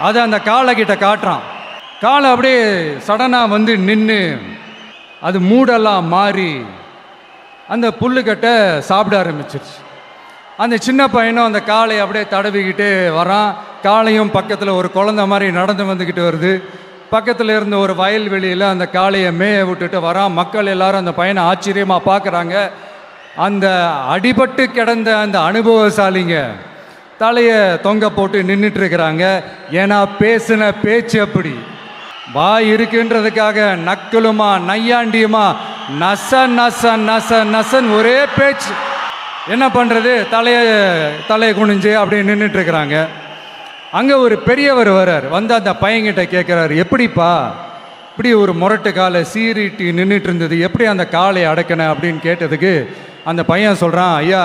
அதை அந்த காளை கிட்ட காட்டுறான். காளை அப்படியே சடனாக வந்து நின்று அது மூடெல்லாம் மாறி அந்த புல்லுக்கட்டை சாப்பிட ஆரம்பிச்சிருச்சு. அந்த சின்ன பையனும் அந்த காளையை அப்படியே தடவிக்கிட்டே வரான். காளையும் பக்கத்தில் ஒரு குழந்தை மாதிரி நடந்து வந்துக்கிட்டு வருது. பக்கத்தில் இருந்த ஒரு வயல்வெளியில் அந்த காளையை மேய விட்டுட்டு வரான். மக்கள் எல்லாரும் அந்த பையனை ஆச்சரியமாக பார்க்குறாங்க. அந்த அடிபட்டு கிடந்த அந்த அனுபவசாலிங்க தலையை தொங்க போட்டு நின்றுட்டு இருக்கிறாங்க. ஏன்னா பேசின பேச்சு அப்படி. வாய் இருக்குன்றதுக்காக நக்கலுமா நையாண்டியுமா நச நச நச நசன் ஒரே பேச்சு. என்ன பண்ணுறது, தலையை குனிஞ்சு அப்படியே நின்றுட்டு இருக்கிறாங்க. அங்கே ஒரு பெரியவர் வர்றார். வந்து அந்த பையன்கிட்ட கேட்குறாரு, எப்படிப்பா இப்படி ஒரு முரட்டு காலை சீறிட்டு நின்றுட்டு இருந்தது, எப்படி அந்த காளையை அடக்கின அப்படின்னு கேட்டதுக்கு அந்த பையன் சொல்கிறான், ஐயா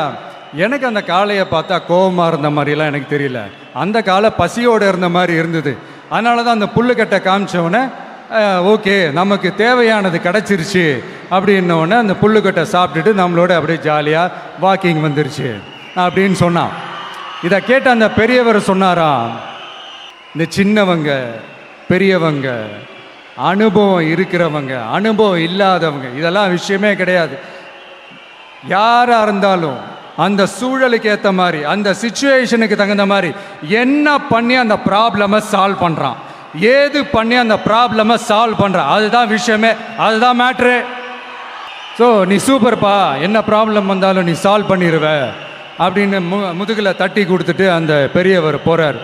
எனக்கு அந்த காளையை பார்த்தா கோபமாக இருந்த மாதிரிலாம் எனக்கு தெரியல, அந்த காலை பசியோடு இருந்த மாதிரி இருந்தது. அதனால தான் அந்த புல்லுக்கட்டை காமிச்சவொடனே ஓகே நமக்கு தேவையானது கிடச்சிருச்சு அப்படின்னோடனே அந்த புல்லுக்கட்டை சாப்பிட்டுட்டு நம்மளோட அப்படியே ஜாலியாக வாக்கிங் வந்துருச்சு அப்படின்னு சொன்னான். இதை கேட்ட அந்த பெரியவர் சொன்னாராம், இந்த சின்னவங்க பெரியவங்க அனுபவம் இருக்கிறவங்க அனுபவம் இல்லாதவங்க இதெல்லாம் விஷயமே கிடையாது. யாராக இருந்தாலும் அந்த சூழலுக்கு ஏற்ற மாதிரி அந்த சிச்சுவேஷனுக்கு தகுந்த மாதிரி என்ன பண்ணி அந்த ப்ராப்ளமை சால்வ் பண்ணுறான், ஏது பண்ணி அந்த ப்ராப்ளமை சால்வ் பண்ணுறான், அதுதான் விஷயமே, அதுதான் மேட்ரு. ஸோ நீ சூப்பர்ப்பா, என்ன ப்ராப்ளம் வந்தாலும் நீ சால்வ் பண்ணிடுவ அப்படின்னு முதுகில் தட்டி கொடுத்துட்டு அந்த பெரியவர் போகிறார்.